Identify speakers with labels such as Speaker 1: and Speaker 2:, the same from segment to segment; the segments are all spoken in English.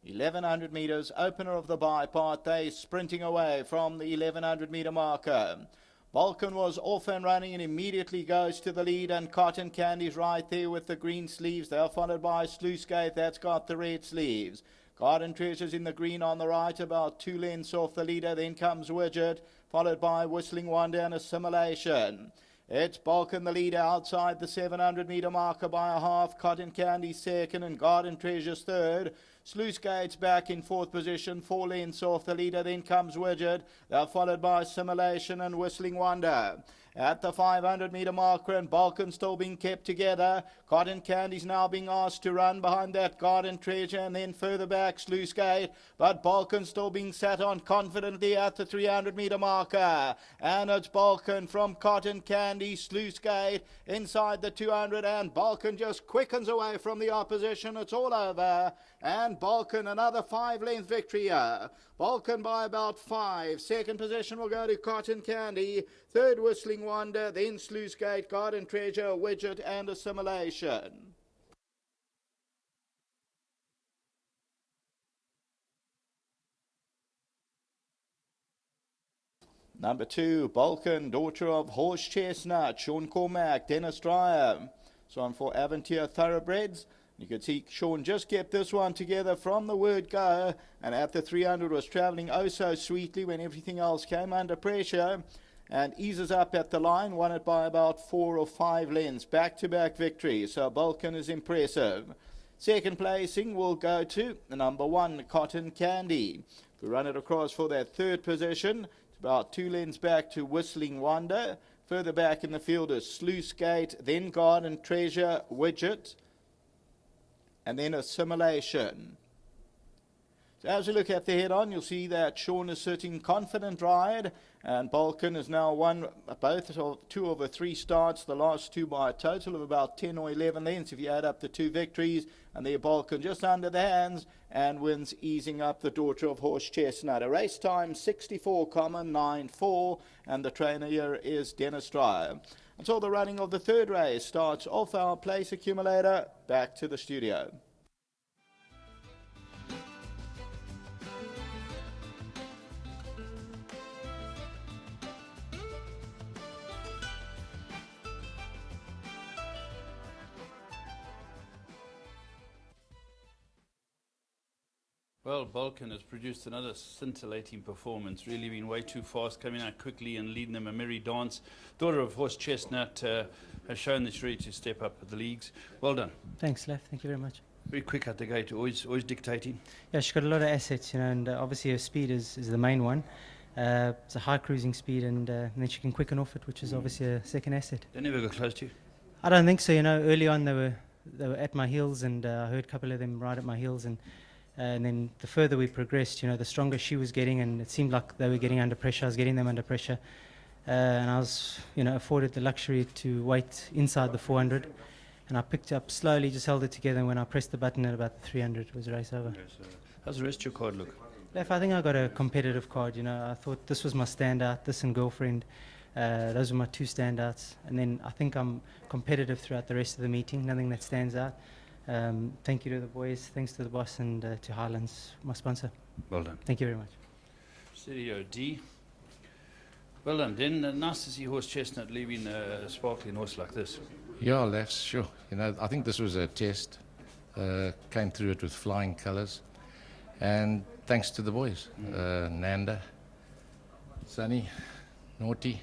Speaker 1: 1100 metres, opener of the bipart. They sprinting away from the 1100 metre marker. Balkan was off and running and immediately goes to the lead, and Cotton Candy's right there with the green sleeves. They're followed by Sluicegate, that's got the red sleeves. Garden Treasures in the green on the right, about 2 lengths off the leader. Then comes Widget, followed by Whistling Wonder and Assimilation. It's Balkan the leader outside the 700 metre marker by a half. Cotton Candy second and Garden Treasures third. Sluicegate's back in fourth position, 4 lengths off the leader. Then comes Widget. They're followed by Assimilation and Whistling Wonder. At the 500 metre marker, and Balkan still being kept together. Cotton Candy's now being asked to run behind that Garden Treasure, and then further back Sluicegate, but Balkan still being sat on confidently at the 300 metre marker. And it's Balkan from Cotton Candy, Sluicegate inside the 200, and Balkan just quickens away from the opposition. It's all over, and Balkan another 5-length victory here. Balkan by about 5. Second position will go to Cotton Candy. Third, Whistling Wonder. Then Sluicegate, Garden Treasure, Widget and Assimilation. Number 2, Balkan, daughter of Horse Chestnut, Sean Cormack, Dennis Dreyer. So on for Aventure Thoroughbreds. You can see Sean just kept this one together from the word go, and at the 300 was travelling oh so sweetly when everything else came under pressure, and eases up at the line, won it by about 4 or 5 lengths. Back-to-back victories, so Balkan is impressive. Second placing will go to the number 1, Cotton Candy. We run it across for that third position. It's about 2 lengths back to Whistling Wonder. Further back in the field is Sluicegate, then Garden Treasure, Widget, and then Assimilation. So as we look at the head-on, you'll see that Sean is sitting confident ride, and Balkan has now won both of 2 of the 3 starts, the last 2 by a total of about 10 or 11 lengths if you add up the 2 victories, and there Balkan just under the hands and wins, easing up the daughter of Horse Chestnut. A race time 64 common 9-4, and the trainer here is Dennis Dreyer. Until the running of the third race starts off our place accumulator, back to the studio.
Speaker 2: Well, Balkan has produced another scintillating performance, really been way too fast, coming out quickly and leading them a merry dance. Daughter of Horse Chestnut has shown that she's ready to step up at the leagues. Well done.
Speaker 3: Thanks, Lev. Thank you very much.
Speaker 2: Very quick at the gate, always dictating.
Speaker 3: Yeah, she's got a lot of assets, you know, and obviously her speed is the main one. It's a high cruising speed, and then she can quicken off it, which is obviously a second asset.
Speaker 2: They never got close to you?
Speaker 3: I don't think so. You know, early on they were at my heels, and I heard a couple of them right at my heels, and then the further we progressed, you know, the stronger she was getting, and it seemed like they were getting under pressure. I was getting them under pressure, and I was, you know, afforded the luxury to wait inside the 400, and I picked up slowly, just held it together, and when I pressed the button at about the 300, it was a race over.
Speaker 2: Yes, how's the rest of your card look?
Speaker 3: Lef, I think I got a competitive card. You know, I thought this was my standout, this and Girlfriend. Those were my 2 standouts, and then I think I'm competitive throughout the rest of the meeting. Nothing that stands out. Thank you to the boys, thanks to the boss, and to Highlands, my sponsor.
Speaker 2: Well done.
Speaker 3: Thank you very much.
Speaker 2: Studio D. Well done. Then nice to see Horse Chestnut leaving a sparkling horse like this.
Speaker 4: Yeah, Les, sure. You know, I think this was a test. Came through it with flying colours, and thanks to the boys, Nanda, Sunny, Naughty,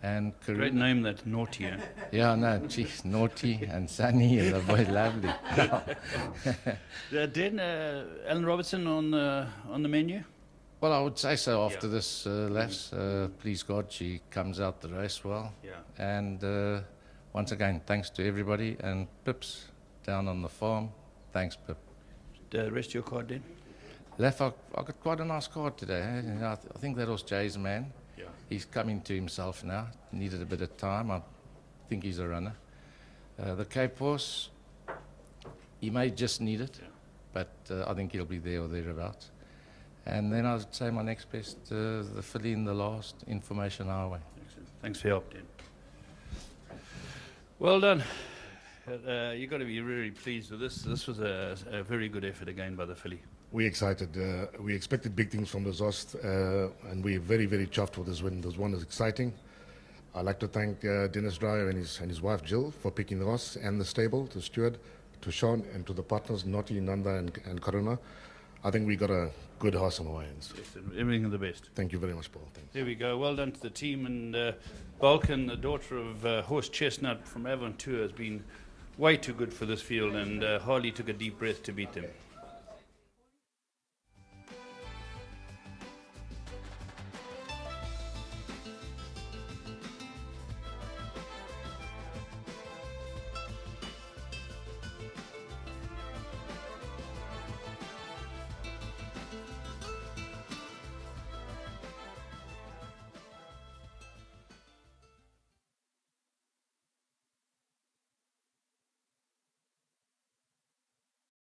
Speaker 4: and Karun.
Speaker 2: Great name, that, Naughty. Eh?
Speaker 4: Yeah, no, geez, Naughty and Sunny and the boys, lovely.
Speaker 2: Then Alan Robertson on the menu.
Speaker 4: Well, I would say so after this, Les. Please God, she comes out the race well.
Speaker 2: Yeah.
Speaker 4: And once again, thanks to everybody, and Pips down on the farm. Thanks, Pip.
Speaker 2: The rest of your card then?
Speaker 4: Lef, I got quite a nice card today. Eh? You know, I think that was Jay's man.
Speaker 2: Yeah.
Speaker 4: He's coming to himself now. Needed a bit of time. I think he's a runner. The Cape Horse, he may just need it, but I think he'll be there or thereabouts. And then I would say my next best, the filly in the last, Information Highway.
Speaker 2: Excellent. Thanks for your help, Dan. Well done. You've got to be really pleased with this. This was a very good effort again by the filly.
Speaker 5: We're excited. We expected big things from the Zost, and we're very, very chuffed with this win. This one is exciting. I'd like to thank Dennis Dreyer and his wife Jill for picking the horse and the stable, to Stuart, to Sean, and to the partners, Noti, Nanda, and Karuna. I think we got a good horse on our hands.
Speaker 2: Yes, everything of the best.
Speaker 5: Thank you very much, Paul. Thanks.
Speaker 2: There we go. Well done to the team. And Balkan, the daughter of Horse Chestnut from Avon Tour, has been way too good for this field, and Harley took a deep breath to beat them.